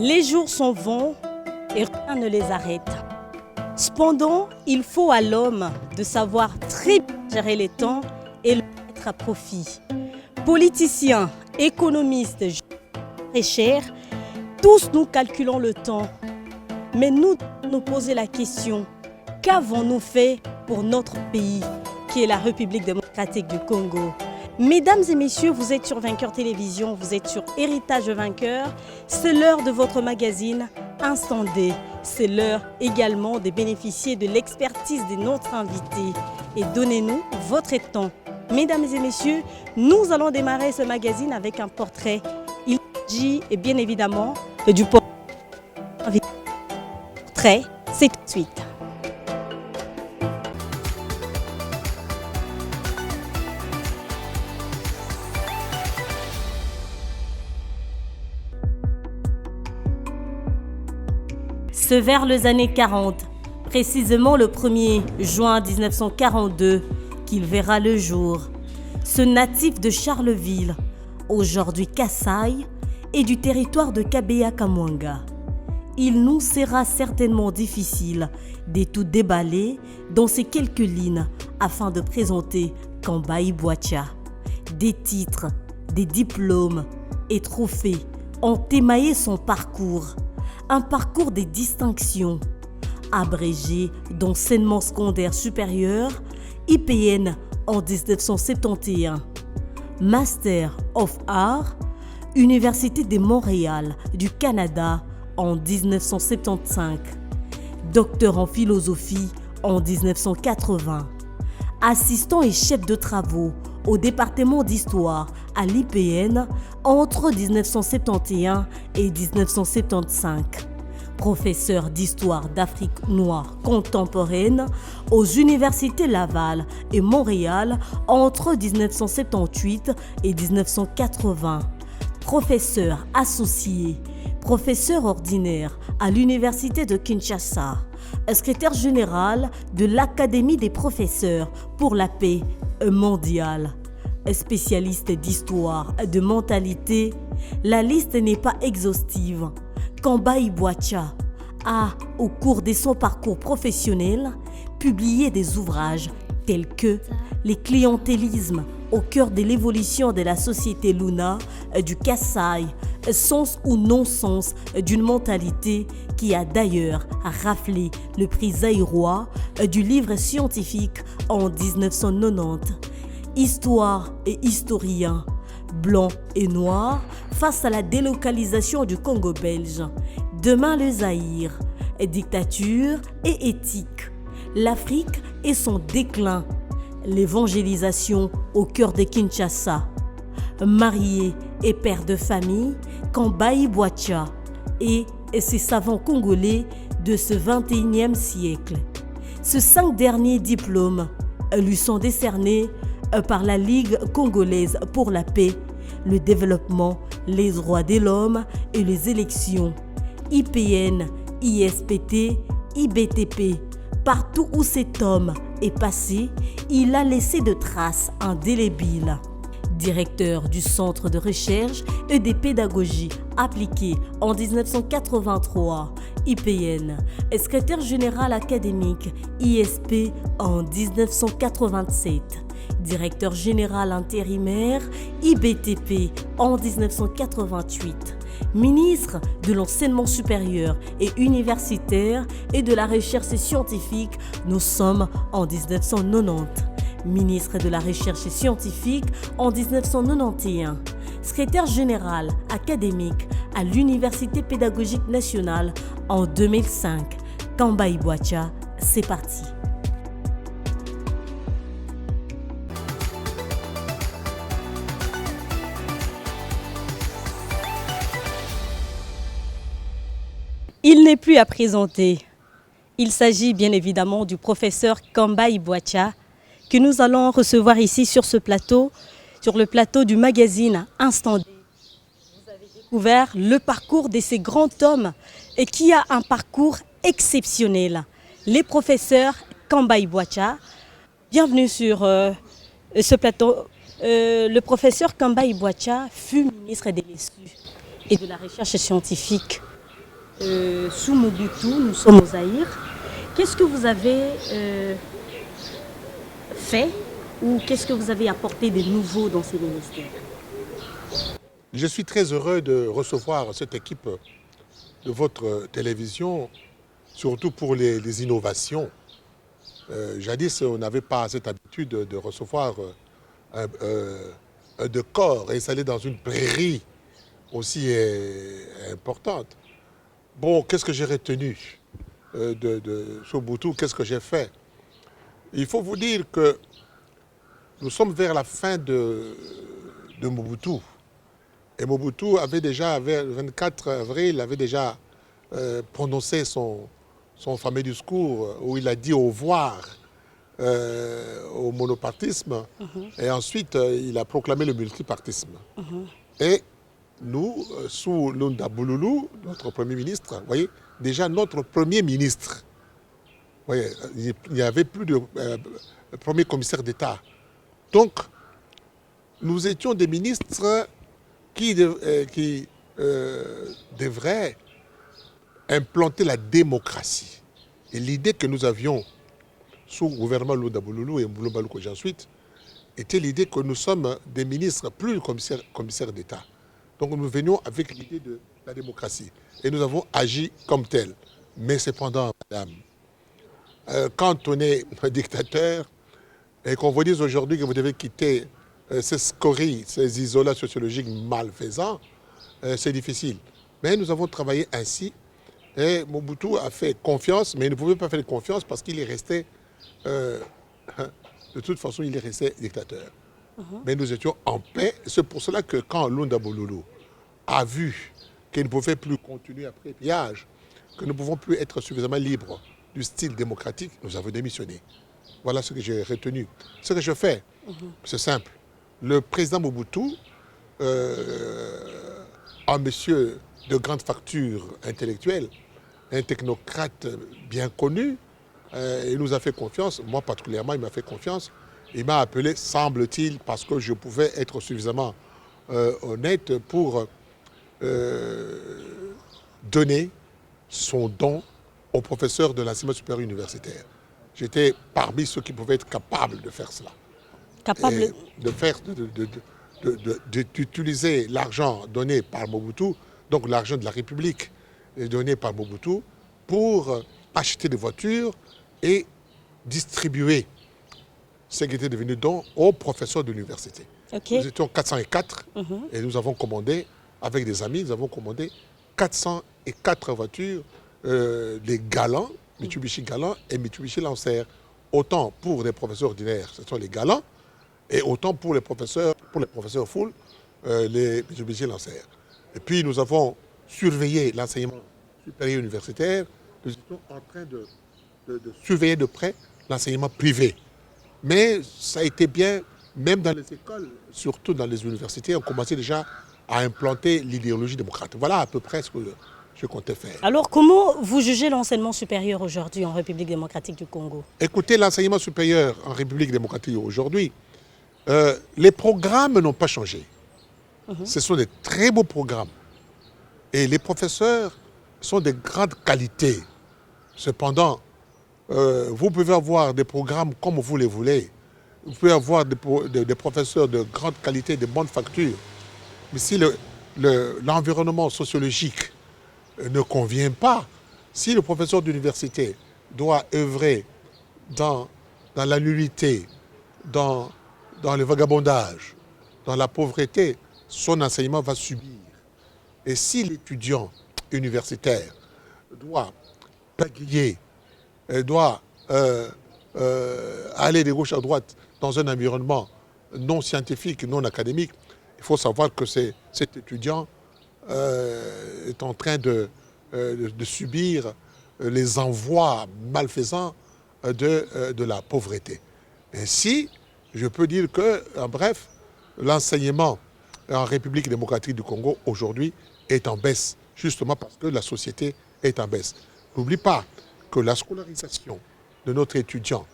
Les jours s'en vont et rien ne les arrête. Cependant, il faut à l'homme de savoir très bien gérer les temps et le mettre à profit. Politiciens, économistes, très chers, tous nous calculons le temps. Mais nous nous poser la question, qu'avons-nous fait pour notre pays, qui est la République démocratique du Congo? Mesdames et messieurs, vous êtes sur Vainqueur Télévision, vous êtes sur Héritage Vainqueur. C'est l'heure de votre magazine Instant D. C'est l'heure également de bénéficier de l'expertise de notre invité. Et donnez-nous votre temps. Mesdames et messieurs, nous allons démarrer ce magazine avec un portrait. Il s'agit bien évidemment du portrait. C'est tout de suite. C'est vers les années 40, précisément le 1er juin 1942, qu'il verra le jour. Ce natif de Charleville, aujourd'hui Kasaï, et du territoire de Kabeya-Kamwanga. Il nous sera certainement difficile de tout déballer dans ces quelques lignes afin de présenter Kambayi Bwacha. Des titres, des diplômes et trophées ont émaillé son parcours. Un parcours des distinctions, abrégé d'enseignement secondaire supérieur, IPN en 1971, Master of Art, Université de Montréal du Canada en 1975, docteur en philosophie en 1980, assistant et chef de travaux au département d'histoire à l'IPN entre 1971 et 1975. Professeur d'histoire d'Afrique noire contemporaine aux universités Laval et Montréal entre 1978 et 1980. Professeur associé, professeur ordinaire à l'université de Kinshasa, secrétaire général de l'Académie des professeurs pour la paix mondiale. Spécialiste d'histoire, de mentalité, la liste n'est pas exhaustive. Kambayi Bwacha a, au cours de son parcours professionnel, publié des ouvrages tels que Les clientélismes au cœur de l'évolution de la société Luna du Kasaï, sens ou non-sens d'une mentalité, qui a d'ailleurs raflé le prix Zaïrois du livre scientifique en 1990. Histoire et historien, blanc et noir, face à la délocalisation du Congo belge. Demain le Zaïre, dictature et éthique. L'Afrique et son déclin. L'évangélisation au cœur de Kinshasa. Marié et père de famille, Kambayi Bwacha et ses savants congolais de ce 21e siècle. Ces 5 derniers diplômes lui sont décernés par la Ligue congolaise pour la paix, le développement, les droits de l'homme et les élections. IPN, ISPT, IBTP. Partout où cet homme est passé, il a laissé de traces indélébiles. Directeur du Centre de recherche et des pédagogies appliquées en 1983, IPN, secrétaire général académique ISP en 1987, directeur général intérimaire IBTP en 1988, ministre de l'enseignement supérieur et universitaire et de la recherche scientifique, nous sommes en 1990. Ministre de la Recherche scientifique en 1991, secrétaire général académique à l'Université pédagogique nationale en 2005. Kambayi Bwacha, c'est parti. Il n'est plus à présenter. Il s'agit bien évidemment du professeur Kambayi Bwacha, que nous allons recevoir ici sur ce plateau, sur le plateau du magazine Instant D. Vous avez découvert le parcours de ces grands hommes et qui a un parcours exceptionnel. Les professeurs Kambayi Bwacha, bienvenue sur ce plateau. Le professeur Kambayi Bwacha fut ministre des Messieurs et de la Recherche scientifique sous Mobutu, nous sommes au Zaïre. Qu'est-ce que vous avez fait ou qu'est-ce que vous avez apporté de nouveau dans ces ministères? Je suis très heureux de recevoir cette équipe de votre télévision, surtout pour les innovations. Jadis, on n'avait pas cette habitude de recevoir un décor installé dans une prairie aussi importante. Bon, qu'est-ce que j'ai retenu de Mobutu? Qu'est-ce que j'ai fait? Il faut vous dire que nous sommes vers la fin de Mobutu. Et Mobutu avait déjà, vers le 24 avril, avait déjà prononcé son fameux discours où il a dit au revoir au monopartisme. Et ensuite, il a proclamé le multipartisme. Et nous, sous Lunda Bululu, notre Premier ministre, vous voyez, déjà notre Premier ministre, vous voyez, il n'y avait plus de Premier commissaire d'État. Donc, nous étions des ministres qui devraient implanter la démocratie. Et l'idée que nous avions sous le gouvernement Lunda Bululu et Mboulo Balouko ensuite était l'idée que nous sommes des ministres, plus commissaires d'État. Donc nous venions avec l'idée de la démocratie. Et nous avons agi comme tel. Mais cependant, madame, quand on est un dictateur et qu'on vous dise aujourd'hui que vous devez quitter ces scories, ces isolats sociologiques malfaisants, c'est difficile. Mais nous avons travaillé ainsi et Mobutu a fait confiance, mais il ne pouvait pas faire confiance parce qu'il est resté, de toute façon, il est resté dictateur. Mais nous étions en paix. C'est pour cela que quand Lunda Bululu a vu qu'il ne pouvait plus continuer après pillage, que nous ne pouvons plus être suffisamment libres du style démocratique, nous avons démissionné. Voilà ce que j'ai retenu. Ce que je fais, c'est simple. Le président Mobutu, un monsieur de grande facture intellectuelle, un technocrate bien connu, il nous a fait confiance. Moi particulièrement, il m'a fait confiance. Il m'a appelé, semble-t-il, parce que je pouvais être suffisamment honnête pour donner son don aux professeurs de l'enseignement supérieur universitaire. J'étais parmi ceux qui pouvaient être capables de faire cela. Capable D'utiliser l'argent donné par Mobutu, donc l'argent de la République donné par Mobutu, pour acheter des voitures et distribuer ce qui était devenu don aux professeurs de l'université. Okay. Nous étions 404 et nous avons commandé, avec des amis, nous avons commandé 404 voitures, des Galant, Mitsubishi Galant et Mitsubishi Lancer. Autant pour les professeurs ordinaires, ce sont les Galants, et autant pour les professeurs full, les Mitsubishi Lancer. Et puis nous avons surveillé l'enseignement supérieur universitaire, nous étions en train de surveiller de près l'enseignement privé. Mais ça a été bien, même dans les écoles, surtout dans les universités, on commençait déjà à implanter l'idéologie démocrate. Voilà à peu près ce que je comptais faire. Alors, comment vous jugez l'enseignement supérieur aujourd'hui en République démocratique du Congo? Écoutez, l'enseignement supérieur en République démocratique aujourd'hui, les programmes n'ont pas changé. Ce sont des très beaux programmes. Et les professeurs sont de grande qualité. Cependant, vous pouvez avoir des programmes comme vous les voulez. Vous pouvez avoir des professeurs de grande qualité, de bonne facture. Mais si l'environnement sociologique ne convient pas, si le professeur d'université doit œuvrer dans la nullité, dans le vagabondage, dans la pauvreté, son enseignement va subir. Et si l'étudiant universitaire doit pagayer, doit aller de gauche à droite dans un environnement non scientifique, non académique, il faut savoir que cet étudiant est en train de subir les envois malfaisants de la pauvreté. Ainsi, je peux dire que, en bref, l'enseignement en République démocratique du Congo aujourd'hui est en baisse, justement parce que la société est en baisse. N'oublie pas que la scolarisation de notre étudiant,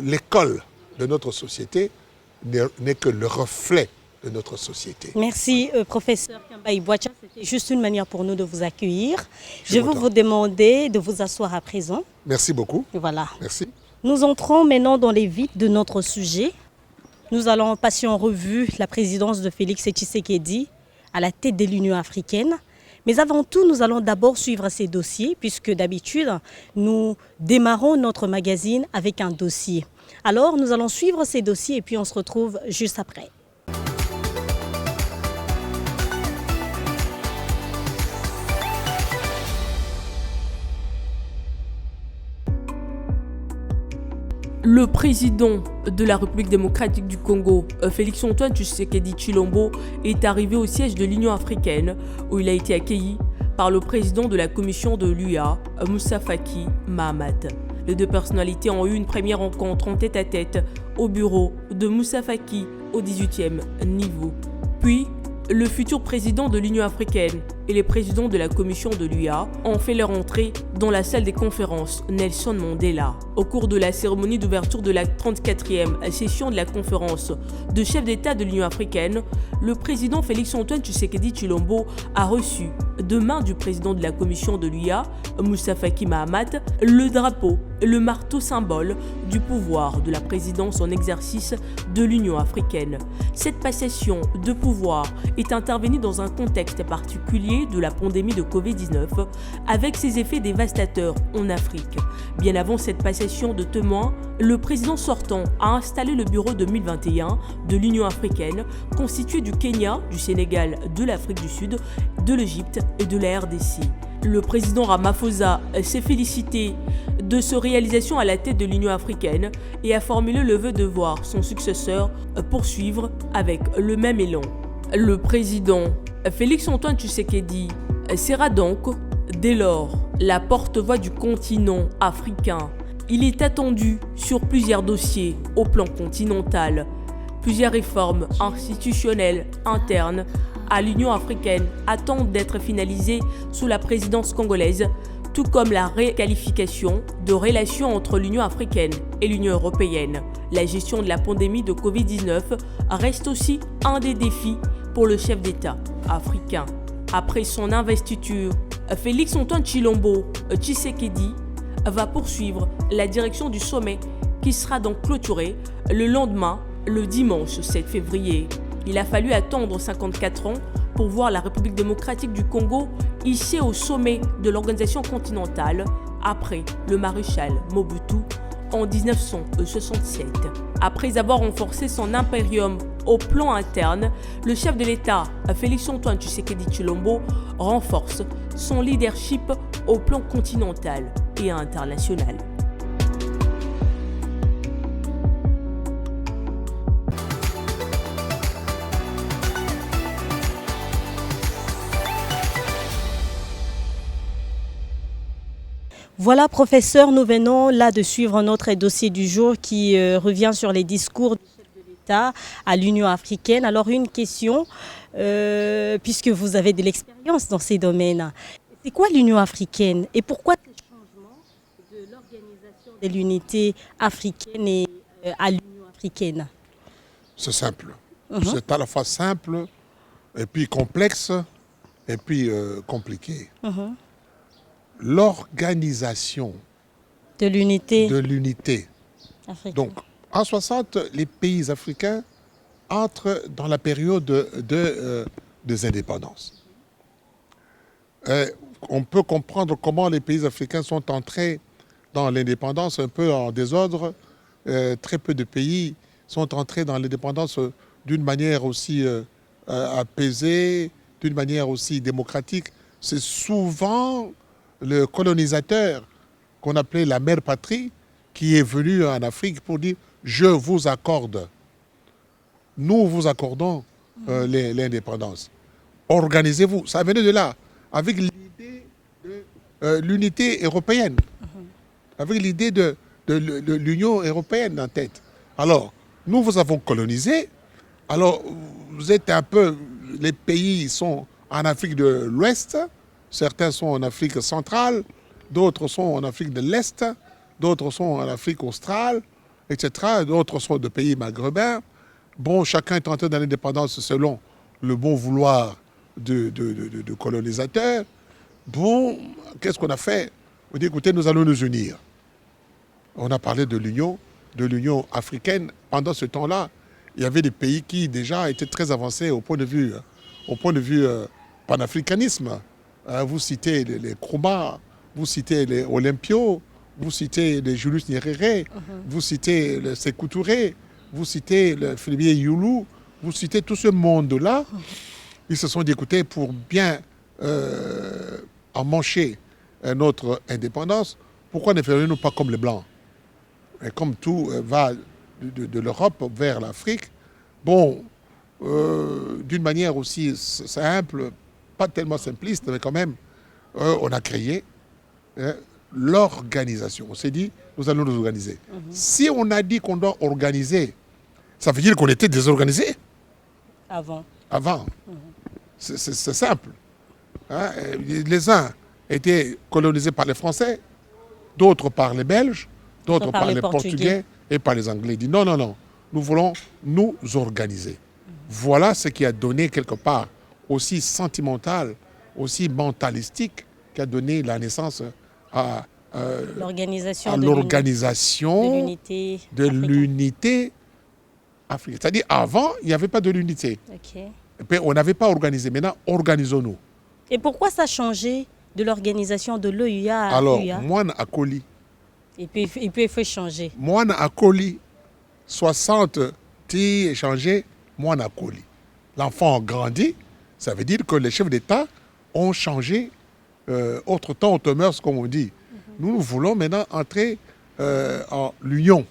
l'école de notre société n'est que le reflet de notre société. Merci, professeur Kamba Ibouacha. C'était juste une manière pour nous de vous accueillir. Je suis vais content. vous demander de vous asseoir à présent. Merci beaucoup. Voilà. Merci. Nous entrons maintenant dans les vifs de notre sujet. Nous allons passer en revue la présidence de Félix Tshisekedi à la tête de l'Union africaine. Mais avant tout, nous allons d'abord suivre ces dossiers, puisque d'habitude, nous démarrons notre magazine avec un dossier. Alors, nous allons suivre ces dossiers et puis on se retrouve juste après. Le président de la République démocratique du Congo, Félix-Antoine Tshisekedi Tshilombo, est arrivé au siège de l'Union africaine où il a été accueilli par le président de la commission de l'UA, Moussa Faki Mahamat. Les deux personnalités ont eu une première rencontre en tête-à-tête au bureau de Moussa Faki au 18e niveau. Puis, le futur président de l'Union africaine et les présidents de la commission de l'UA ont fait leur entrée dans la salle des conférences Nelson Mandela. Au cours de la cérémonie d'ouverture de la 34e session de la conférence de chefs d'État de l'Union africaine, le président Félix-Antoine Tshisekedi Tshilombo a reçu de main du président de la commission de l'UA, Moussa Faki Mahamat, le drapeau, le marteau symbole du pouvoir de la présidence en exercice de l'Union africaine. Cette passation de pouvoir est intervenue dans un contexte particulier de la pandémie de Covid-19 avec ses effets dévastateurs en Afrique. Bien avant cette passation de témoins, le président sortant a installé le bureau 2021 de l'Union africaine constitué du Kenya, du Sénégal, de l'Afrique du Sud, de l'Égypte et de la RDC. Le président Ramaphosa s'est félicité de sa réalisation à la tête de l'Union africaine et a formulé le vœu de voir son successeur poursuivre avec le même élan. Le président Félix-Antoine Tshisekedi sera donc, dès lors, la porte-voix du continent africain. Il est attendu sur plusieurs dossiers au plan continental. Plusieurs réformes institutionnelles internes à l'Union africaine attendent d'être finalisées sous la présidence congolaise, tout comme la réqualification de relations entre l'Union africaine et l'Union européenne. La gestion de la pandémie de Covid-19 reste aussi un des défis pour le chef d'État africain. Après son investiture, Félix-Antoine Tshilombo Tshisekedi va poursuivre la direction du sommet qui sera donc clôturé le lendemain, le dimanche 7 février. Il a fallu attendre 54 ans pour voir la République démocratique du Congo hissée au sommet de l'organisation continentale après le maréchal Mobutu en 1967. Après avoir renforcé son impérium au plan interne, le chef de l'État, Félix-Antoine Tshisekedi Tshilombo, renforce son leadership au plan continental et international. Voilà, professeur, nous venons là de suivre notre dossier du jour qui revient sur les discours du chef de l'État à l'Union africaine. Alors, une question, puisque vous avez de l'expérience dans ces domaines. C'est quoi l'Union africaine et pourquoi ce changement de l'organisation de l'unité africaine et à l'Union africaine? C'est simple. C'est à la fois simple et puis complexe et puis compliqué. L'organisation de l'unité africaine. Donc, en 60, les pays africains entrent dans la période des indépendances. On peut comprendre comment les pays africains sont entrés dans l'indépendance un peu en désordre. Très peu de pays sont entrés dans l'indépendance d'une manière aussi apaisée, d'une manière aussi démocratique. C'est souvent le colonisateur qu'on appelait la mère patrie qui est venu en Afrique pour dire « je vous accorde, nous vous accordons l'indépendance. Organisez-vous ». Ça venait de là, avec l'idée de l'unité européenne, avec l'idée de l'Union européenne en tête. Alors, nous vous avons colonisé, alors vous êtes un peu, les pays sont en Afrique de l'Ouest, certains sont en Afrique centrale, d'autres sont en Afrique de l'Est, d'autres sont en Afrique australe, etc. D'autres sont de pays maghrébins. Bon, chacun est entré dans l'indépendance selon le bon vouloir de colonisateurs. Bon, qu'est-ce qu'on a fait? On dit, écoutez, nous allons nous unir. On a parlé de l'Union africaine. Pendant ce temps-là, il y avait des pays qui déjà étaient très avancés au point de vue panafricanisme. Vous citez les Nkrumah, vous citez les Olympio, vous citez les Julius Nyerere, vous citez le Sékou Touré, vous citez le Philippe Youlou, vous citez tout ce monde-là. Ils se sont dit, écoutez, pour bien emmancher notre indépendance, pourquoi ne ferions-nous pas comme les Blancs? Et comme tout va de l'Europe vers l'Afrique, bon, d'une manière aussi simple, pas tellement simpliste, mais quand même, on a créé l'organisation. On s'est dit, nous allons nous organiser. Si on a dit qu'on doit organiser, ça veut dire qu'on était désorganisé. Avant. C'est simple. Hein? Les uns étaient colonisés par les Français, d'autres par les Belges, d'autres par les Portugais et par les Anglais. Ils disent non, nous voulons nous organiser. Voilà ce qui a donné quelque part, aussi sentimental, aussi mentalistique, qui a donné la naissance à l'organisation de l'unité africaine. C'est-à-dire, avant, il n'y avait pas de l'unité. Okay. Et puis, on n'avait pas organisé. Maintenant, organisons-nous. Et pourquoi ça a changé de l'organisation de l'OUA à Alors, UA? moi, à Coli. Et puis, il faut changer. Moi, à Coli, 60 ti changé, moi, à Coli. L'enfant a grandi, ça veut dire que les chefs d'État ont changé autre temps, autre mœurs, comme on dit. Nous voulons maintenant entrer en l'Union.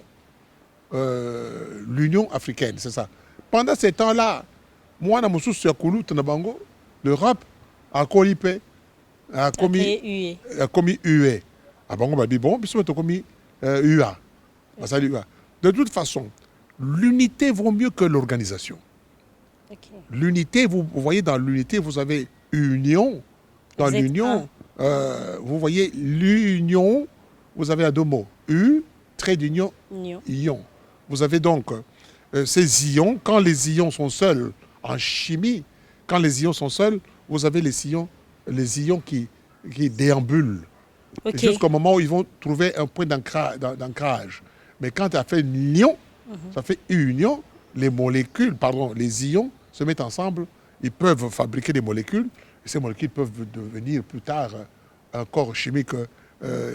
L'Union africaine, c'est ça. Pendant ces temps-là, moi, dans mon sous-Siakoulou, l'Europe a colipé, a commis UE. Ah bon, on m'a dit, bon, puis on a commis UA. De toute façon, l'unité vaut mieux que l'organisation. Okay. L'unité, vous voyez, dans l'unité, vous avez union. Dans l'union, vous voyez l'union, vous avez à deux mots. U, trait d'union, ion. Vous avez donc ces ions. Quand les ions sont seuls en chimie, quand les ions sont seuls, vous avez les ions qui déambulent. Okay. Jusqu'au moment où ils vont trouver un point d'ancrage. Mais quand tu as fait une lion, ça fait union, les ions se mettent ensemble, ils peuvent fabriquer des molécules, et ces molécules peuvent devenir plus tard un corps chimique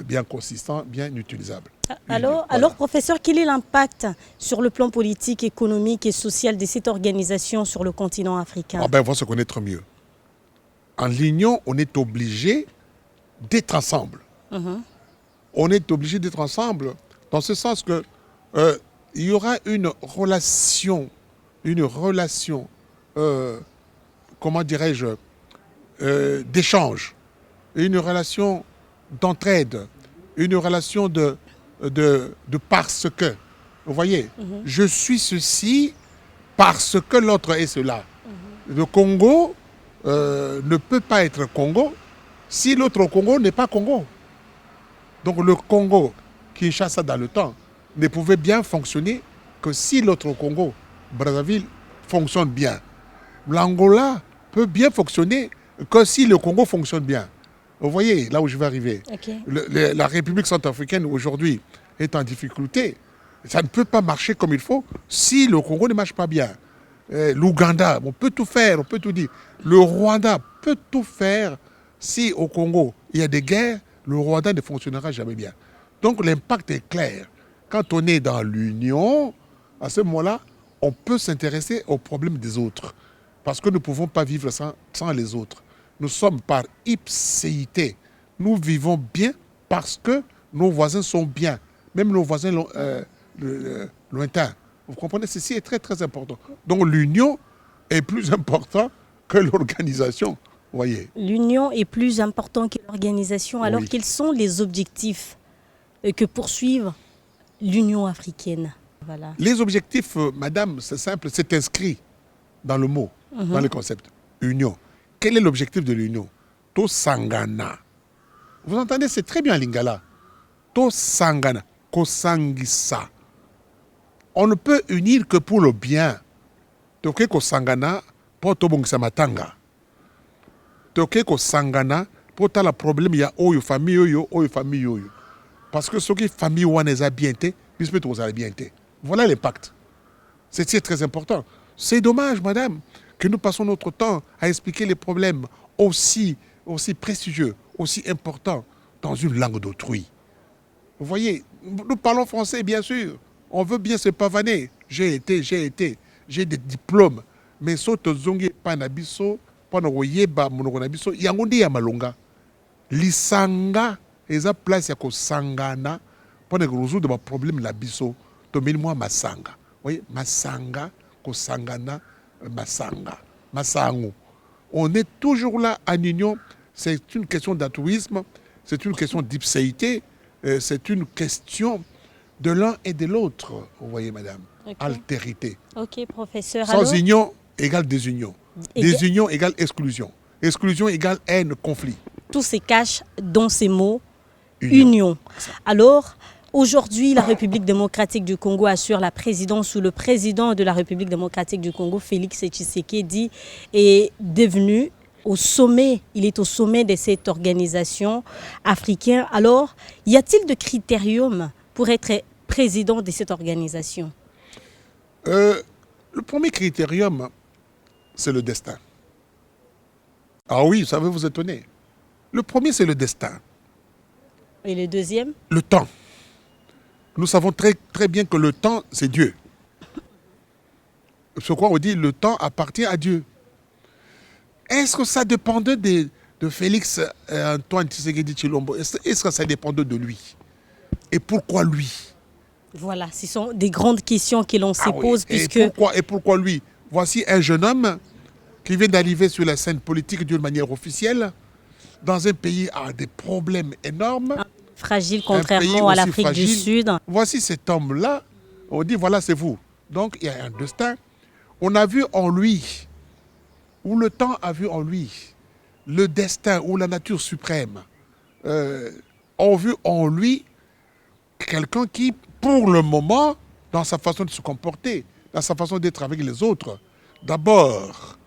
bien consistant, bien utilisable. Alors, professeur, quel est l'impact sur le plan politique, économique et social de cette organisation sur le continent africain? On va se connaître mieux. En l'union, on est obligé d'être ensemble. On est obligé d'être ensemble dans ce sens que il y aura une relation, comment dirais-je, d'échange, une relation d'entraide, une relation de parce que. Vous voyez, je suis ceci parce que l'autre est cela. Le Congo ne peut pas être Congo si l'autre Congo n'est pas Congo. Donc le Congo, Kinshasa dans le temps, ne pouvait bien fonctionner que si l'autre Congo, Brazzaville, fonctionne bien. L'Angola peut bien fonctionner que si le Congo fonctionne bien. Vous voyez, là où je vais arriver. Okay. La République centrafricaine aujourd'hui est en difficulté. Ça ne peut pas marcher comme il faut si le Congo ne marche pas bien. L'Ouganda, on peut tout faire, on peut tout dire. Le Rwanda peut tout faire si au Congo il y a des guerres, le Rwanda ne fonctionnera jamais bien. Donc l'impact est clair. Quand on est dans l'union, à ce moment-là, on peut s'intéresser aux problèmes des autres. Parce que nous ne pouvons pas vivre sans les autres. Nous sommes par ipséité. Nous vivons bien parce que nos voisins sont bien. Même nos voisins lointains. Vous comprenez? Ceci est très très important. Donc l'union est plus importante que l'organisation. Voyez. L'union est plus importante que l'organisation. Alors quels sont les objectifs que poursuivent l'Union africaine? Voilà. Les objectifs, madame, c'est simple, c'est inscrit dans le mot, dans le concept. Union. Quel est l'objectif de l'union? Tosangana. Vous entendez, c'est très bien Lingala. Tosangana. Kosangisa. On ne peut unir que pour le bien. toke kosangana po tobongisa matanga. Toke kosangana po tala problème ya oyo famille oyo. Parce que ce qui famille wana eza bien te, bispe to za bien te. Voilà l'impact. C'est très important. C'est dommage, madame, que nous passons notre temps à expliquer les problèmes aussi prestigieux, aussi importants dans une langue d'autrui. Vous voyez, nous parlons français, bien sûr. On veut bien se pavaner. J'ai été. J'ai des diplômes. Mais soto zongi panabiso, panagoyeba monogonabiso, yangondi ya malonga. Lisanga, eza place ya ko sangana, pour résoudre des problèmes la biso. Tomeli-moi masanga. Vous voyez, masanga, ko sangana, masanga. Masango. On est toujours là en union. C'est une question d'altruisme, c'est une question d'ipséité, c'est une question de l'un et de l'autre. Vous voyez, madame. Okay. Altérité. Ok, professeur. Sans union égale désunion. Désunion égale exclusion. Exclusion égale haine, conflit. Tout se cache dans ces mots union. Alors, aujourd'hui, la République démocratique du Congo assure la présidence sous le président de la République démocratique du Congo, Félix Tshisekedi, est devenu au sommet, il est au sommet de cette organisation africaine. Alors, y a-t-il de critériums pour être président de cette organisation? Le premier critérium, c'est le destin. Ah oui, ça va vous étonner. Le premier, c'est le destin. Et le deuxième? Le temps. Nous savons très, très bien que le temps, c'est Dieu. Ce quoi on dit, le temps appartient à Dieu. Est-ce que ça dépendait de Félix Antoine Tshisekedi Tshilombo? Est-ce que ça dépendait de lui? Et pourquoi lui? Voilà, ce sont des grandes questions que l'on se pose. Oui. Puisque... Et pourquoi lui? Voici un jeune homme qui vient d'arriver sur la scène politique d'une manière officielle, dans un pays à des problèmes énormes. Fragile, contrairement à l'Afrique du Sud. Voici cet homme-là, on dit voilà, c'est vous. Donc il y a un destin. On a vu en lui, ou le temps a vu en lui, le destin ou la nature suprême, ont vu en lui quelqu'un qui, pour le moment, dans sa façon de se comporter, dans sa façon d'être avec les autres, d'abord,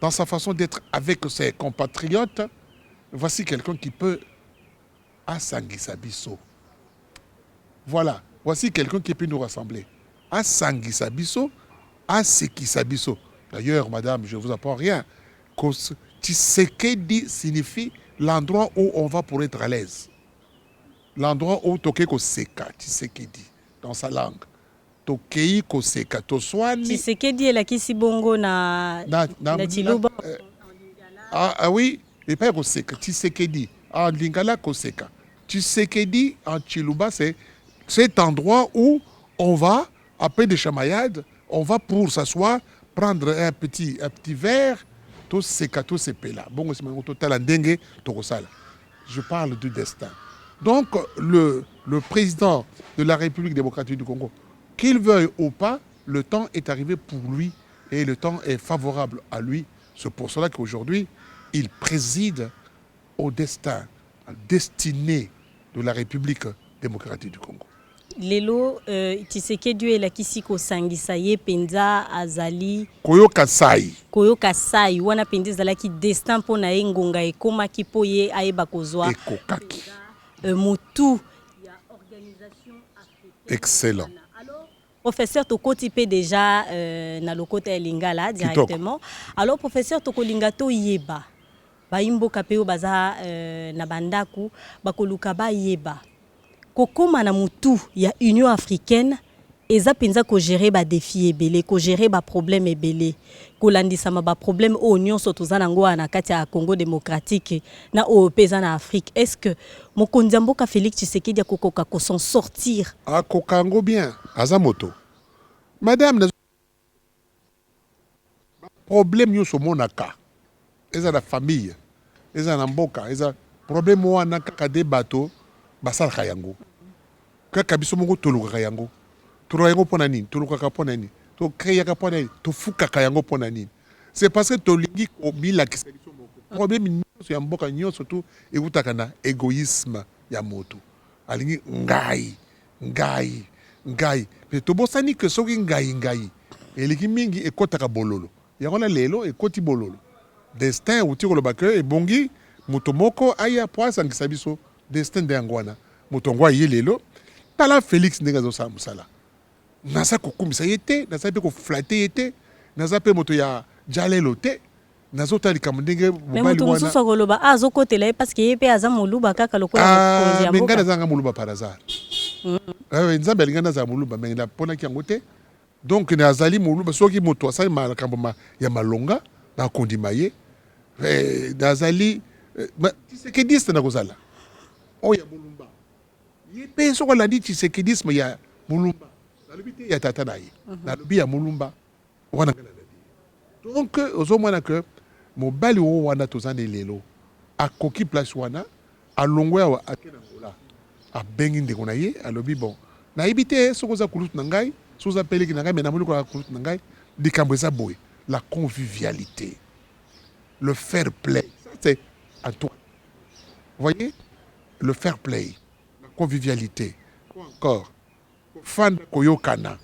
dans sa façon d'être avec ses compatriotes, voici quelqu'un qui peut asangisa biso. Voilà, voici quelqu'un qui peut nous rassembler. Asangisa biso, asekisa biso. D'ailleurs, madame, je ne vous apprends rien. Tshisekedi signifie l'endroit où on va pour être à l'aise. L'endroit où toke koseka, Tshisekedi, dans sa langue. Tokei koseka, toswani. Tshisekedi est la kisibongo na Chiluba. Ah oui, et pas koseka, Tshisekedi. En lingala koseka. Tshisekedi, en Chiluba, c'est cet endroit où on va, après des chamaillades, on va pour s'asseoir, prendre un petit verre, tout seka, tout ces là. Bon, je parle du destin. Donc, le président de la République démocratique du Congo, qu'il veuille ou pas, le temps est arrivé pour lui et le temps est favorable à lui. C'est pour cela qu'aujourd'hui, il préside au destin, destiné de la République démocratique du Congo. Lelo Tshisekedi elakisi kosangisa ye penza azali koyoka sai wana penza ezalaki destin mpona ye ngonga ekomaki mpo ye ayeba kozwa ekokaki motu ya organisation africaine. Excellent. Alors professeur tokoti pe déjà na lokota ya lingala directement. Alors professeur tokolinga to yeba bayimboka pe baza na bandaku bakoluka ba yeba kokoma na mutu ya Union africaine eza penza ko gérer ba défi ebele ko gérer ba problème ebele ko landisa ma ba problème o nyonso tozana ngo na kati ya Congo démocratique na o peza na Afrique. Est-ce que mokonzi mboka Félix Tshisekedi akokoka ko s'en sortir? Akokango bien azamoto madame problème nyonso monaka eza la famille eza na mboka eza problème wana kaka de bateau basalaka yango kaka biso moko tolukaka yango pona nini tolukaka pona nini to créaka pona nini to fukaka yango pona nini. C'est parce que tolingi komilakisa biso moko problème nyonso ya mboka nyonso tu ekutaka na égoïsme ya moto alingi ngai mais tobosani que soki ngai eleki mingi ekotaka bololo yango na lelo ekoti bololo destin uti koloba ke ebongi moto moko aya po asangisa biso destin nde yango wana moto ngo aye lelo tala Félix ndenge azosala mosala naza kokumisa ye te naza mpe koflate ye te naza mpe moto ya jalelo te nazotala likambo ndenge mobali moto mosusu akoloba azokotela ye parce que ye mpe aza moluba kaka lokola mokonzi ya me mboka ngai nazanga moluba par hasard nzambe alingi nazala moluba me naponaki yango te donc nazali moluba soki moto asali makambo ya malonga nakondima ye nazali tshisekediste nakozala oyo ya molumba ye mpe soki alandi tshisekedisme ya molumba nalobi te ya tata na ye nalobi ya molumba wana ngai nalobi donc ozomona ke mobali oyo wana toza na lelo akoki place wana alongwe awa ake na ngola abengi ndeko na ye alobi bon nayebi te soki oza kulutu na ngai soki oza peleki na ngai me namoni kolaka kulutu na ngai likambo eza boye la convivialité le fair play ça c'est Antoine vous voyez le fair play la convivialité quoi encore kofanda koyokana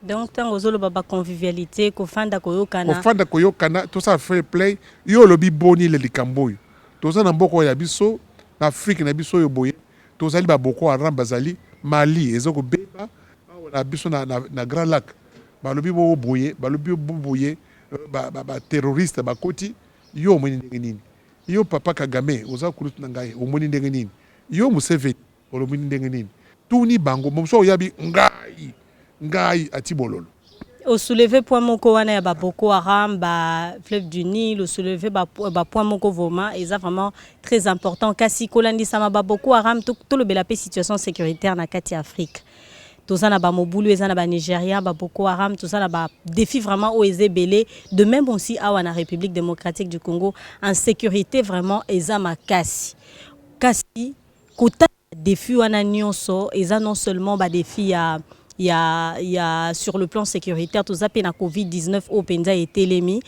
donc ntango ozoloba baconvivialité kofanda koyokana tosala fair play yo olobi boni le likambo oyo toza na mboka oyo ya biso na afrique na biso oyo boye tozali baboko haram bazali mali eza kobeba awa na biso na grand lac balobi bo boye balobi bo boye baterroriste bakoti yo omoni ndenge nini yo papa Kagame oza kulutu na ngai omoni ndenge nini yo Museveni olomoni ndenge nini tuni bango moso oyabi ngai ati bololo osoulevé point moko wana ya Boko Haram fleuve du Nil osoulevé point moko vraiment eza vraiment très important kasi kolandisama Boko Haram to lobela pe situation sécuritaire na kati Afrique toza na mobulu eza na Nigeria Boko Haram toza na défi vraiment au ezebele de même aussi awa na République démocratique du Congo en sécurité vraiment eza makasi kasi kota défi wana nyonso eza non seulement défi ya sur le plan sécuritaire tout ça na COVID-19 au penza etelemi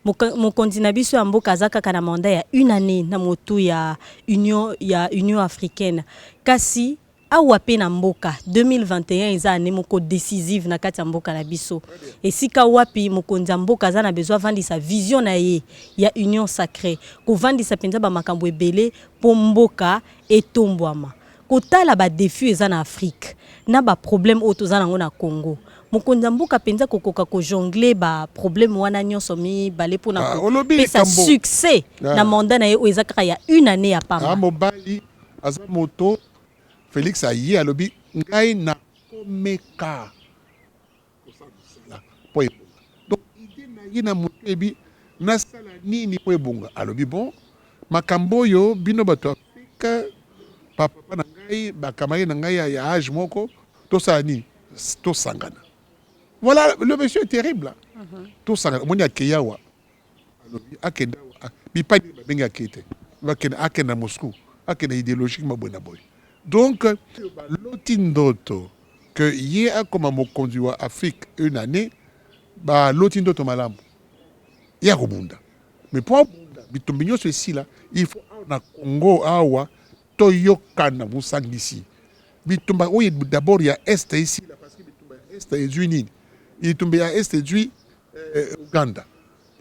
mokonzi na biso ya mboka azaka kana mandat ya une année na motu ya Union africaine kasi awa pe na mboka 2021 eza année moko décisive na kati ya mboka na biso esika wapi mokonzi ya mboka aza na besoin vandisa vision na ye ya union sacrée ko vandisa penza ba makambo ebele po mboka etombwama kotala ba défi eza na Afrique na ba problème oyo toza nango na Congo mokonzi mboka penza kokoka ko jongler ba problème wana nyonso mi bale pona ko pesa succès na mandat na ye oyo eza kaka ya une année ya pamba mobali aza moto Félix aye alobi ngai na komeka donc idée na ye na moto ebi nasala nini po ebonga alobi bon makambo oyo bino bato Afrika papa na ngai bakamari na ngai ya âge moko tosala nini tosangana voilà le monsieur est terrible tosangana omoni akeyawa alobi akenda bipani babengi akete akenda Moscou akenda idéologique mabona boy donc loti ndoto que ye akoma mokonzi wa Afrique une année loti ndoto malamu ya kobunda mais pour bitumbi nyonso esila il faut na Congo awa toyokana busangisi bitumba oyo d'abord ya est ici là parce que bitumba ya est ezwi nini bitumba ya est ezwi Uganda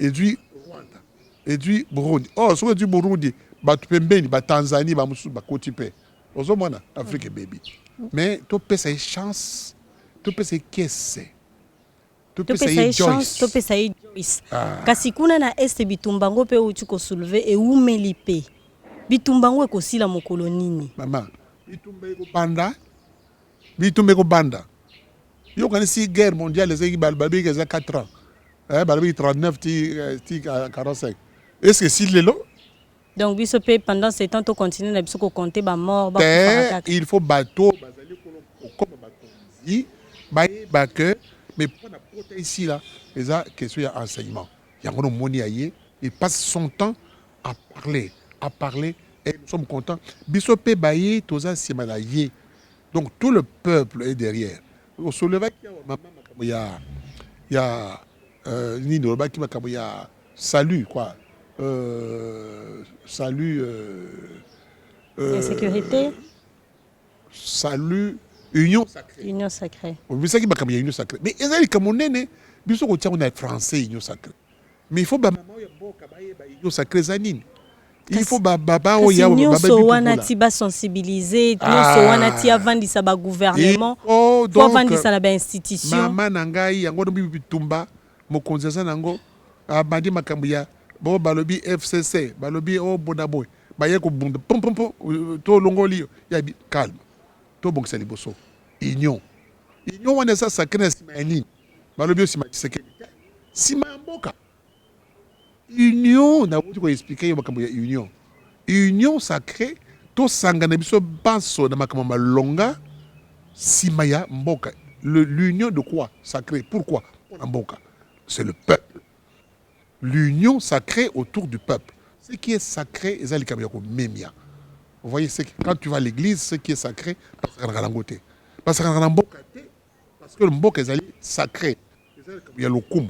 ezwi Rwanda ezwi Burundi soki ezwi Burundi bato pembeni Tanzanie bamosusu bakoti mpe ozomona Afrique baby mais topesa ye chance topesa ye kese topesa ye Joyce kasi kuna na est bitumba ngo pe uti ko soulever e umeli pe bitumba ngo ekosila mokolo nini mama bitumba ekobanda yo kanisi guerre mondiale ezaki balobi eza 4 ans balobi 39 ti 45 est-ce que si lelo donc biso pe pendant ce temps to continuer na biso ko compter ba mort il faut bateau bazali comme bakonzi ba que mais pour la protéger ici là eza question ya enseignement yango no moni aye il passe son temps à parler et nous sommes contents biso pe baye toza sima na ye donc tout le peuple est derrière au Slovaquie maman ya ni no ba ki makambo ya salut quoi salut sécurité salut union sacrée union sacrée on veut ça qui union sacrée mais ezali kamonene biso ko tia on est français union sacrée. Mais il faut ba maman ya mboka ba yeba union sacrée zanini. Il faut baba o ya baba so wana ti ba sensibiliser nyonso wana ti avandisa ba gouvernement faut avandisa la ba institution mama na ngai yango no bitumba mokonzi za nango abandi makambo ya bo balobi FCC balobi o bonaboy ba ye ko bunda pom pom pom to longoli ya calme to bongisa liboso union wana sa sacré sima nini balobi sima Tshisekedi sima mboka union na wuti ko expliquer yo makambo ya union sacrée to sangana biso baso na makambo malonga sima ya mboka. L'union de quoi sacré? Pourquoi? Pour mboka, c'est le peuple. L'union sacrée autour du peuple. Ce qui est sacré, vous voyez, quand tu vas à l'église, ce qui est sacré, parce que le mboka est sacré. Il y a le koum.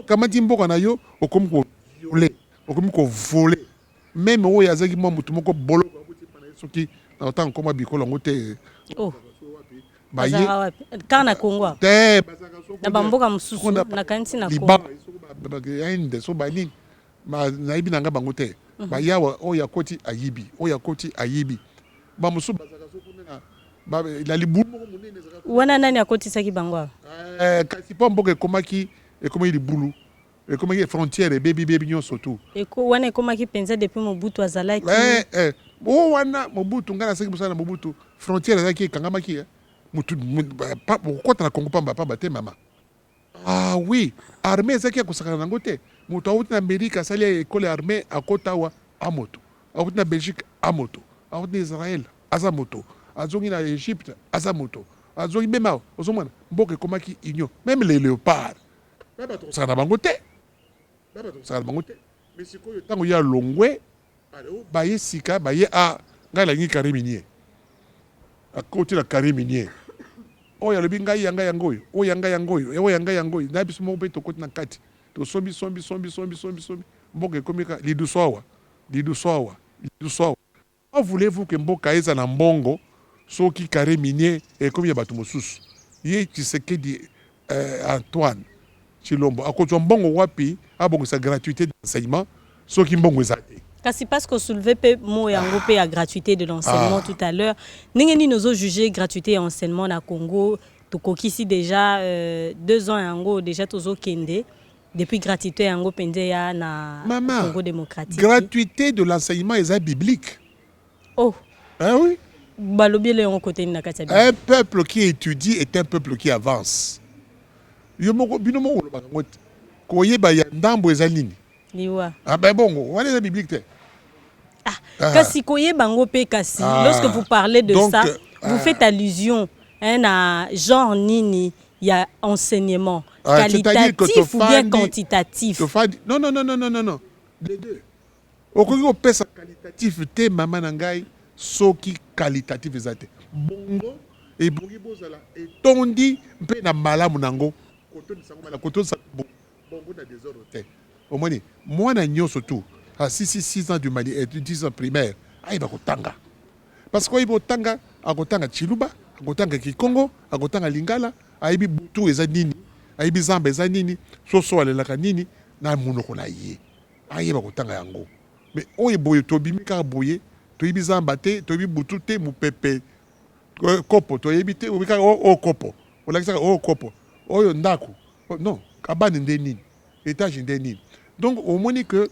Quand tu mboka na yo, au comme ko violer, au comme ko voler. Même où il y a zaki mo mutu moko bolo soki na autant comme bikolo ngote. Oh. Bazara kana Kongo. Na bamboka mususu na kanti na Kongo. Inde so ba nini. Ma na ibi nanga bango te. Ba yawa o ya koti ayibi. Ba musu bazaka so kuna ba la libu moko munene zaka. Wana nani akoti saki bango? Kasi po mboka komaki e komi libulu. E komi frontière baby nyonso tout. E ko wana komaki penza depuis Mobutu azalaki. O wana Mobutu ngana saki musana Mobutu frontière zaki kangamaki. Pourquoi tu as Congo pas te maman? Ah oui, armée zaki kusakana nango te. Mutu awuti na Amerika sali école armée à Kotawa à moto. Awuti na Belgique à moto. Awuti na Israël à moto. Azongi na Égypte à moto. Azongi même ozomana mboka komaki union. Même les léopards. Baba to sakana bango te. Mais sikoyo tango ya longwe baye sika baye a ngala ngi kariminier. À côté de la carré minier. Oh, ya le binga yanga yangoy. Oh, yanga yangoy. Na biso mo beto côté na kati. To sombi. Mboka komika lidu sowa. Comment voulez-vous que mboka eza na mbongo soki carré minier et comme ya batu mosusu. Ye Tshisekedi Antoine Chilombo. Akoto mbongo wapi abongo sa gratuité d'enseignement soki mbongo ezate. Kasi parce qu'on soulevait peu mot yango pe à gratuité de l'enseignement tout à l'heure. Ningeni nous jugé gratuité et enseignement na Congo. Tokokisi déjà 2 ans yango déjà tozo kende. Depuis gratuité yango pende ya na Congo démocratique. Gratuité de l'enseignement est biblique. Oh. Ah oui. Balobi le on côté na kati. Un peuple qui étudie est un peuple qui avance. Yo moko bino moko lo bango. Koyeba ya ndambo ezalini. Liwa. Ah ben bon, on est la biblique. Kasi koye bango pe kasi. Lorsque vous parlez de donc, ça, vous faites allusion à genre nini, il y a enseignement qualitatif ou bien quantitatif. Non. Les deux. Au Congo, on ça qualitatif, te maman nangai, soki qualitatif ezate. Bongo et bongi bozala et tondi mpe na malamu nango. Koto sa bongo na désordre te. Au moins, moi, surtout, à 6 ans du Mali et 10 ans primaire, il va kotanga. Parce qu'il va kotanga, à kotanga Chiluba, à kotanga Kikongo, à kotanga Lingala, à ibi Butu et Zanini, à ibi Zamba et Zanini, Soso et Lakanini, na monoko na yé. Ah, il va kotanga yango. Mais on est boye, tobi mika boye, to ibi Zamba te, to ibi Butu te, mu pepe, kopo, to ibi te, mika o kopo. On l'a dit o kopo. O yo ndako. Non, kabane ndenini, étage ndenini. Donc, au moins que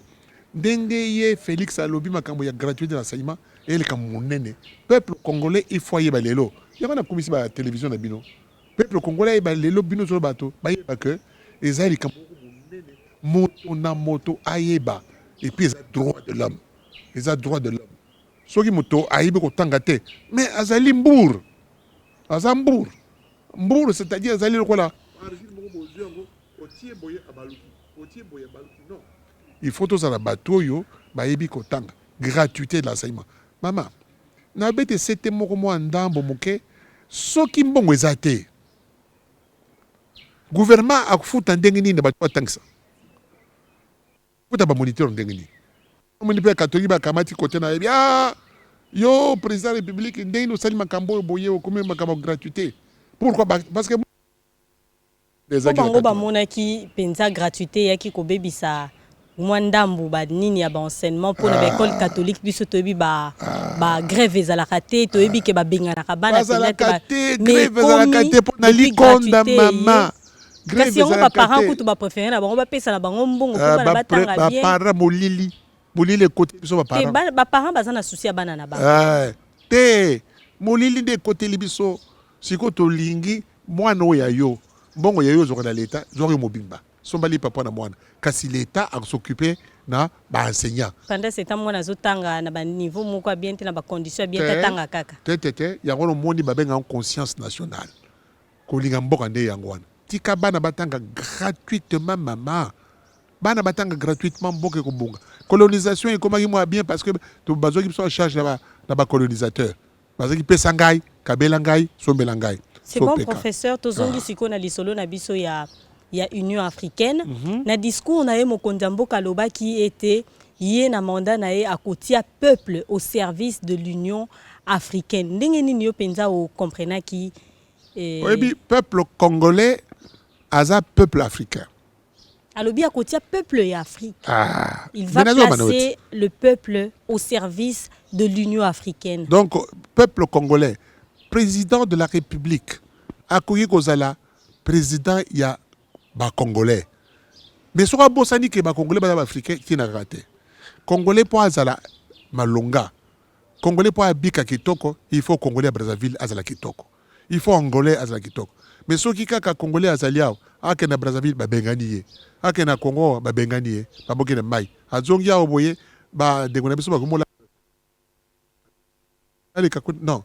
Dengeye Félix Alobi makambo ya gratuité de l'enseignement et le kamunene. Peuple congolais il faut y balelo. Il y a une commission à la télévision de Bino. Peuple congolais il balelo Bino sur le bateau. Bah il que les ailes comme moto na moto ayeba et puis les droits de l'homme. Les droits de l'homme. Ceux qui moto ayeba ko tangate. Mais azali mbour. Azambour. Mbour c'est-à-dire azali le quoi là. Non. Il faut tous à la bateau yo, baebi kotanga, gratuité de l'enseignement. Maman, na bete c'était moko mo ndambo moke, soki mbongo ezate. Gouvernement akufuta ndenge nini bato batangisa. Futa ba moniteur ndenge nini. Omoni pe catholique ba kamati côté na ya yo président de la République ndenge no sali makambo boye o comme makambo gratuité. Pourquoi? Parce que bango bamonaki penza gratuité yaki kobebisa mwandambu ba nini ya ba enseignement pour na école catholique biso toyebi ba grève ezalaka te toyebi ke ba benganaka bana te grève ezalaka te pour na likonda mama kasi yango ba parents kutu ba préférer na bango ba pesa na bango mbongo pour bana batanga bien ba parents molili côté biso ba parents ba parents baza na souci ya bana na ba te molili de côté libiso siko to lingi mwana oya yo mbongo ya yo zo na l'état zo mobimba sombali papa na mwana kasi l'état a s'occuper na ba enseignant pendant ce temps mwana zotanga na ba niveau moko bien te na ba condition bien tanga kaka te yango no moni ba benga en conscience nationale ko linga mboka nde yango wana tika bana batanga gratuitement mama bana batanga gratuitement mboka ko bonga colonisation et comment moi bien parce que to bazo qui sont charge là ba colonisateur bazo qui pesa ngai kabela ngai sombela ngai. C'est bon, professeur. Tozongi siko na lisolo na biso ya Union africaine. Na discours na ye Mokondambo Kaloba qui était yé na mandat na ye akotia peuple au service de l'Union africaine. Ndenge nini yo penza o comprena ki oui, peuple congolais aza peuple africain. Alobi akotia peuple et Afrique. Il va placer le peuple au service de l'Union africaine. Donc peuple congolais président de la République, Akoye Kozala, président il y a ba Congolais. Mais sur un bossani que ba Congolais ba africain qui n'a raté. Congolais pour Azala Malonga. Congolais pour Abika Kitoko, il faut Congolais à Brazzaville Azala Kitoko. Il faut Angolais Azala Kitoko. Mais ceux qui kaka Congolais Azalia, Akena Brazzaville ba Benganiye, Akena Congo ba Benganiye, ba Bokena Mai. Azongia Oboye ba Dengona biso ba Gomola. Allez non.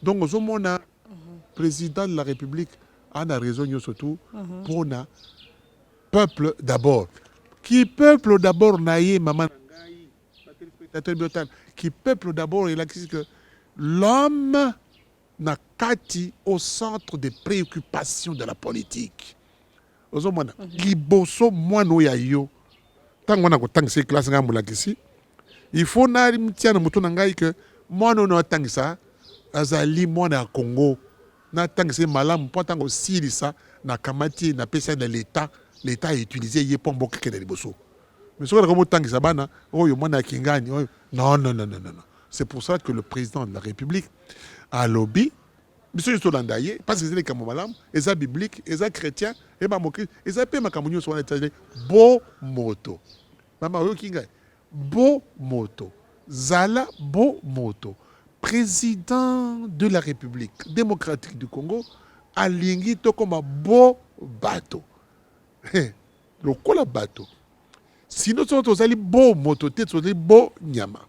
Donc, le président de la République a raison surtout pour le peuple d'abord. Qui peuple d'abord naïe, maman, qui peuple d'abord, il a dit que l'homme n'a kati au centre des préoccupations de la politique. Liboso moino ya yo. Tant qu'on a tant ces classes il faut na rimtia na mutu ngai que moi non tant ça. Azali mwana Congo na tangse malam po tango silisa na kamati na pesa de l'état a utilisé yé pombo keke liboso mais so comme tangisa bana oyo mwana kingani non c'est pour ça que le président de la République a lobby monsieur Solandaye parce que c'est les malam eza biblique eza chrétien et ba moki eza pe makamunyo so na tele bo moto mama oyo kinga bo moto zala bo moto président de la République démocratique du Congo a lingi to comme un beau bateau. Le cola bateau. Sinon, tu as un beau moto, tu as un beau nyama.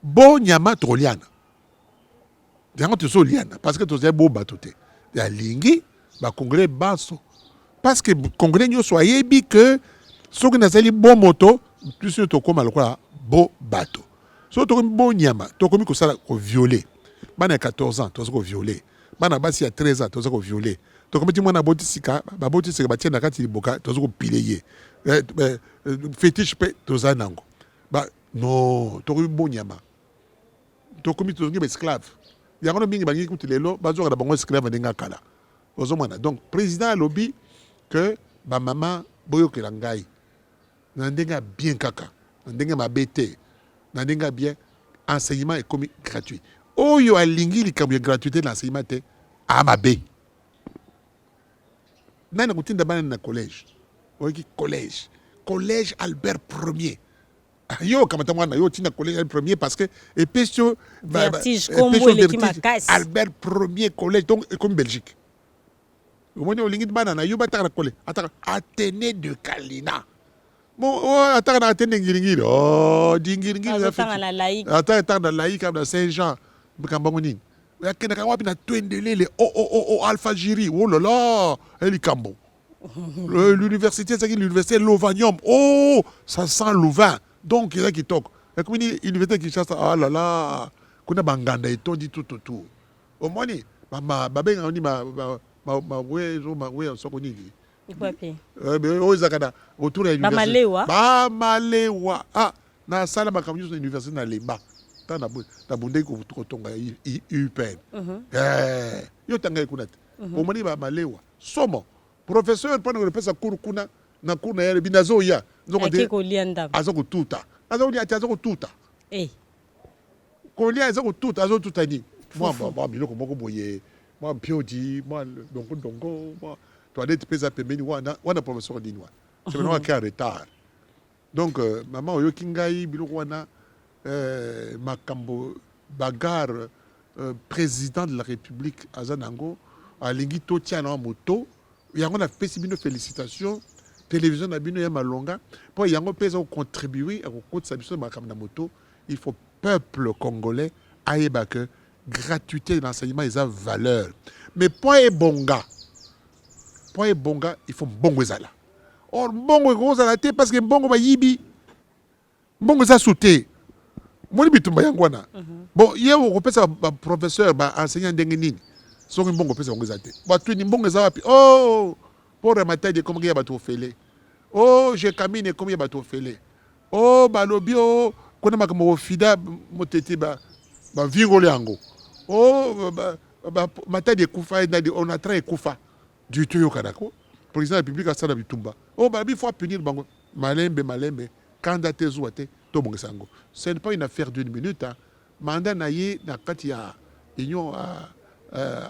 Beau nyama troliana. Tu as liana parce que tu as un beau bateau. Tu as lingi, ba Congolais basso. Parce que Congolais ne soyez bi que ceux qui ont un beau moto, tu sais, tu as comme un beau bateau. So to comme bon nyama, to comme ko sala ko violer. Bana 14 ans, to ko violer. Bana basi ya 13 ans, to ko violer. To comme ti mwana botisika, ba botisika ba tiena kati boka, to ko piler. Fétiche pe to za nango. Ba non, to comme bon nyama. To comme to ngi esclave. Ya kono mingi bangi kuti lelo, ba zo ka bango esclave ndenga kala. Ozomana. Donc président lobby que ba maman boyo ke langai. Ndenga bien kaka. Ndenga mabete. N'andinga bien enseignement est comme gratuit. Oh yo alingi li comme gratuité l'enseignement te amabe. Nana kutinda bana na collège. Oki collège Albert Ier. Yo kamata mwana yo tinda collège Albert Ier parce que et pesto vertige comme l'équipe Albert Ier collège donc comme Belgique. Au moins olingi bana na yo batara collège Athénée de Kalina. Bon, attends, on Ngiri. Oh, Ngiri. Attends, la laïque à Saint-Jean. Kambangoni. Il y a quelqu'un qui a tué Alpha Giri. Oh là là, elle est Kambo. L'université, c'est l'université Lovanium. Oh, ça sent Louvain. Donc, il y a qui toque. Et comme l'université qui chasse, ah là là, qu'on a banganda et tout dit tout. Au moins, ma babé, on dit ma ouais, on s'en connaît. Bamalewa. Ah, na sala makamyo na université na Lemba. Ta na bunde ko tonga UPN. Yo tanga ikunat. Omoni bamalewa. Somo Professeur, pendant que le pesa cours kuna, na cours na yale binazo ya. Ake kolia ndam. Azoko tuta. Azoko tuta. Eh. Kolia azoko tuta, azoko tuta ni. Moi, biloko moko boye. Moi, piodi, moi, dongo, moi. Toilette pesa pembeni wana professeur dinwa. C'est maintenant qui est en retard. Donc, maman oyo kingai biloko wana makambo bagar président de la République azanango alingi totia na moto yango na pesi bino félicitations télévision na bino ya malonga pour yango pesa contribuer à kokotisa biso makambo na moto. Il faut peuple congolais ayeba que gratuité de l'enseignement ils ont valeur. Mais point et bonga, il faut bongo ezala. Or bongo ezala te parce que bongo ba yibi. Bongo za sauté. Moni bitumba yangwana. Bon, hier on pesa ba professeur ba enseignant ndenge nini. Soki bongo pesa bongo za te. Ba tu ni bongo za wapi? Oh, pour remater de comme ya ba to fele. Oh, je camine comme ya ba to fele. Oh, ba lobio kona makambo fida motete ba vingole yango. Oh, matadi kufa ndadi on a train kufa du tuyo kanako président de la République asala bitumba. Oh ba bi faut punir bango malembe candidat zouate to bongo sango. Ce n'est pas une affaire d'une minute hein. Mandat naye na kati ya Union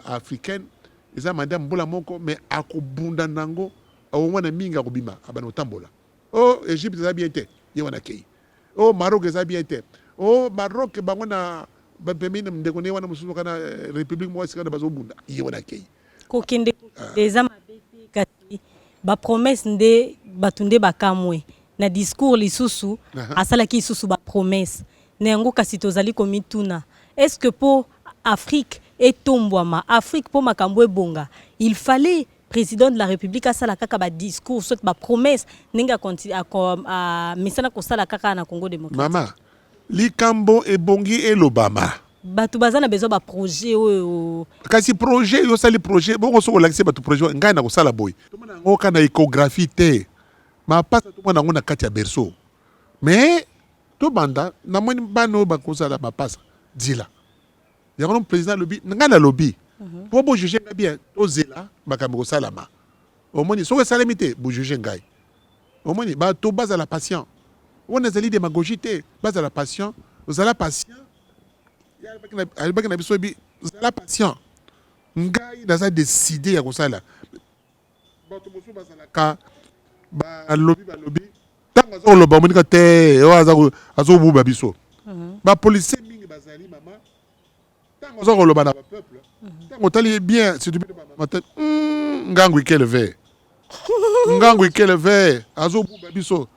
africaine eza mandat mbola moko mais akobunda nango au mwana minga kobima abana tambola. Oh Égypte za bien te yewana kei. Oh Maroc za bien te. Oh Maroc bango na bapemine mndekone wana mususu kana république moi sikana bazobunda yewana kei. Kokende des amabete kati ba promesse nde batunde bakamwe na discours lisusu asalaki lisusu ba promesse na yango kasi tozali komituna est-ce que pour Afrique etombwama Afrique pour makambo ebonga il fallait président de la République asala kaka ba discours soit ba promesse ninga a misana kosala kaka na Congo démocratique. Mama likambo ebongi elobama batu bazana besoin ba projet oyo kasi projet yo sali projet bongo soko lakise batu projet ngai na kosala boy to mona ngoka na échographie te ma pasa to mona ngona kati ya berceau mais to banda na moni bano ba kosala ma pasa dila ya kono président lobby ngai na lobby pour bo juger ngai bien to zela makambo kosala ma au moni soko salami te bo juger ngai au moni ba to base à la patient on a zali démagogie te base à la patient vous allez patient alibaki na biso bi zala patient ngai naza décidé ya kosala bato mosusu bazalaka balobi ntango azoloba omonika te oyo azobuba biso bapolisier mingi bazali mama ntango aza koloba na bapeuple ntango otali bien surtout bamama te ngangu ikeleve ngangu ikeleve azobuba biso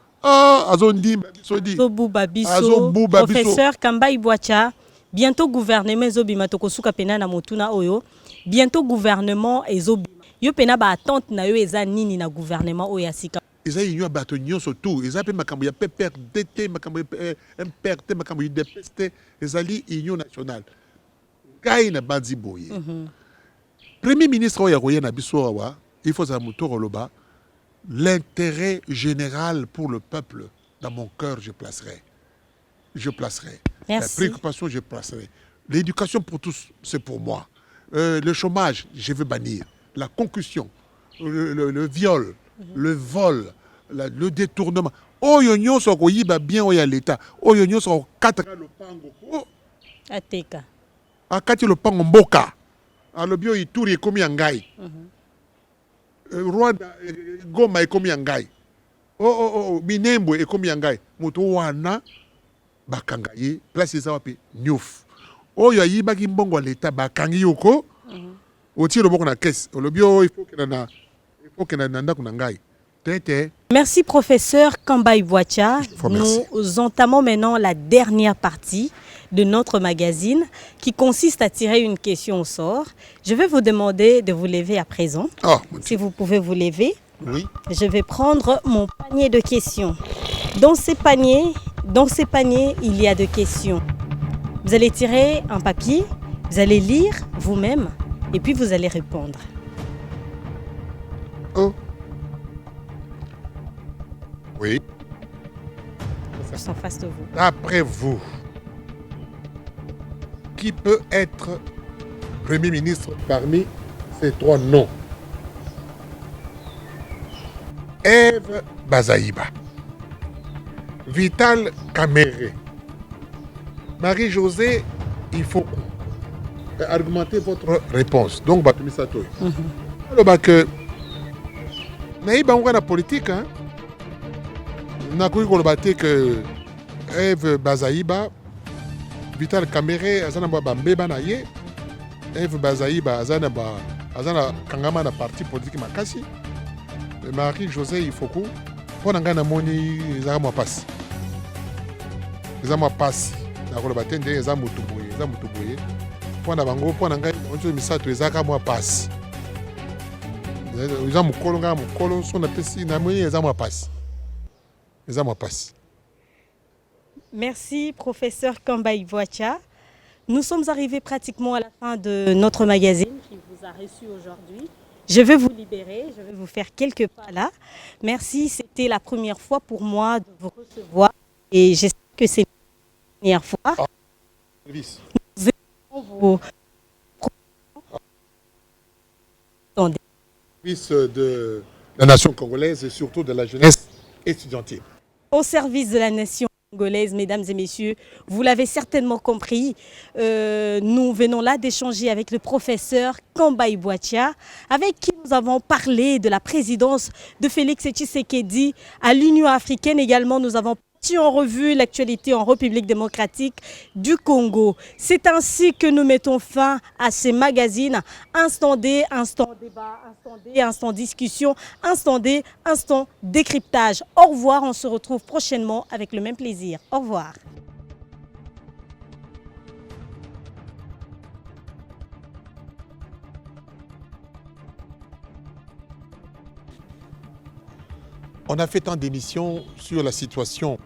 azondimba biso di azobuba biso professeur Kamba Ibwacha. Bientôt gouvernement ezobima tokosuka pena na motuna oyo. Bientôt gouvernement ezobima. Yo pena ba attente na yo eza nini na gouvernement oyo asika. Eza union bato nyonso tout. Eza pe makambo ya PPRDT, makambo ya MPRT, makambo ya UDPST, ezali union nationale. Kai na bandi boye. Premier ministre oyo akoye na biso awa, il faut ça motoro loba. L'intérêt général pour le peuple dans mon cœur je placerai. Merci. La préoccupation, je placerai. L'éducation pour tous, c'est pour moi. Le chômage, je veux bannir. La concussion, le viol, le vol, le détournement. Oh, yon so ko yiba bien oya l'État. Oh, yon so kataka le pango. Oh. Ateka. Akati le pango mboka. Alobio ituri ekomi yangai. Rwanda Goma ekomi yangai. Oh, Minembo ekomi yangai. Moto wana bakanga ye place eza wapi nyouf oyo ayibaki mbongo ya leta bakangi yoko otie loboko na caisse olobi il faut que na ndako na ngai tete. Merci professeur Kamba Ibwacha. Nous entamons maintenant la dernière partie de notre magazine qui consiste à tirer une question au sort. Je vais vous demander de vous lever à présent. Si vous pouvez vous lever. Oui. Je vais prendre mon panier de questions. Dans ces paniers, il y a 2 questions. Vous allez tirer un papier, vous allez lire vous-même et puis vous allez répondre. Oh. Oui. Ils sont face de vous. D'après vous, qui peut être Premier ministre parmi ces 3 noms? Ève Bazaïba, Vital Kamere, Marie-Josée, il faut argumenter votre réponse. Donc, Batumi Satoy. Alors, que naïba on la politique, hein. N'a pas que Ève Bazaïba, Vital Kamere, Azana Mbeba Naye, Ève Bazaïba, Azana Kangama na parti politique Makasi, Marie-Josée Ifoku, pour n'anga moni, Zama passe. Zama passe. Na kola batende Zama mutuboye. Pour n'abango, pour n'anga, on se misato Zaka moi passe. Zama mukolo, son apesi, na moni Zama passe. Zama passe. Merci, professeur Kambaï Boacha. Nous sommes arrivés pratiquement à la fin de notre magazine qui vous a reçu aujourd'hui. Je vais vous libérer, je vais vous faire quelques pas là. Merci, c'était la première fois pour moi de vous recevoir et j'espère que c'est la dernière fois. Nous allons vous service de la nation congolaise et surtout de la jeunesse étudiantine. Au service de la nation congolaise, mesdames et messieurs, vous l'avez certainement compris, nous venons là d'échanger avec le professeur Kambaï Boacha, avec qui nous avons parlé de la présidence de Félix Tshisekedi à l'Union africaine. Également, nous avons passé en revue l'actualité en République démocratique du Congo. C'est ainsi que nous mettons fin à ces magazines. Instant D, instant débat, instant D, instant discussion, instant D, instant décryptage. Au revoir, on se retrouve prochainement avec le même plaisir. Au revoir. On a fait tant d'émissions sur la situation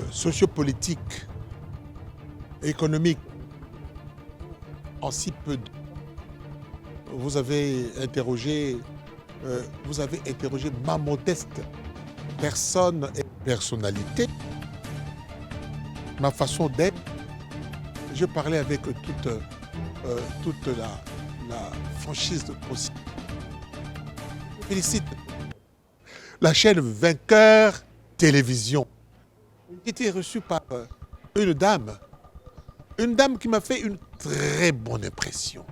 sociopolitique, économique, en si peu de... Vous avez interrogé ma modeste personne et personnalité, ma façon d'être. Je parlais avec toute la franchise possible. Je félicite la chaîne Vainqueur Télévision, qui était reçue par une dame qui m'a fait une très bonne impression.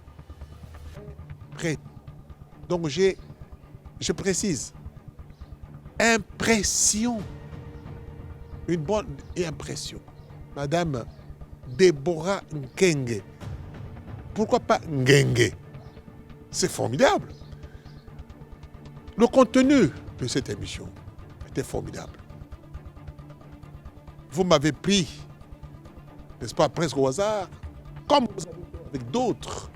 Donc je précise, impression, une bonne impression. Madame Déborah Nkenge. Pourquoi pas Ngenge? C'est formidable. Le contenu de cette émission était formidable. Vous m'avez pris, n'est-ce pas, presque au hasard, comme vous avez fait avec d'autres.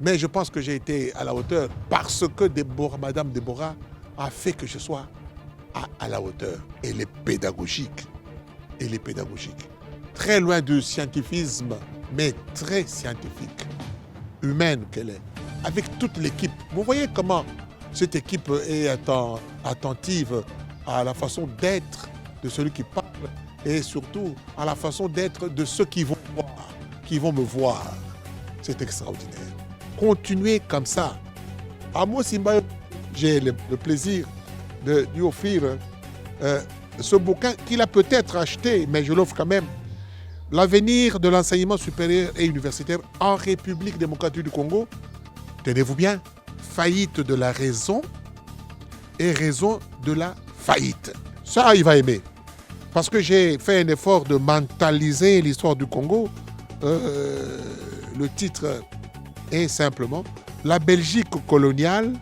Mais je pense que j'ai été à la hauteur parce que Madame Déborah a fait que je sois à la hauteur. Elle est pédagogique. Elle est pédagogique. Très loin du scientifisme, mais très scientifique. Humaine qu'elle est. Avec toute l'équipe. Vous voyez comment cette équipe est attentive à la façon d'être de celui qui parle et surtout à la façon d'être de ceux qui vont me voir. C'est extraordinaire. Continuez comme ça. À moi, Simba, j'ai le plaisir de lui offrir ce bouquin qu'il a peut-être acheté, mais je l'offre quand même. L'avenir de l'enseignement supérieur et universitaire en République démocratique du Congo. Tenez-vous bien, faillite de la raison et raison de la faillite. Ça, il va aimer. Parce que j'ai fait un effort de mentaliser l'histoire du Congo. Le titre est simplement « La Belgique coloniale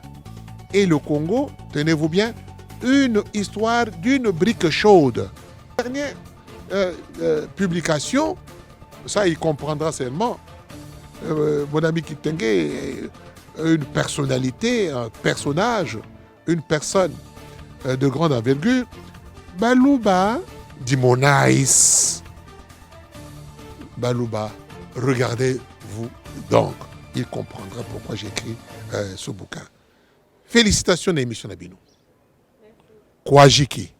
et le Congo, tenez-vous bien, une histoire d'une brique chaude ». Dernière publication, ça il comprendra seulement, mon ami Kitenge est une personnalité, un personnage, une personne de grande envergure. Balouba dit Monaïs. Balouba, regardez-vous donc. Il comprendra pourquoi j'écris ce bouquin. Félicitations à l'émission Nabino. Kouajiki.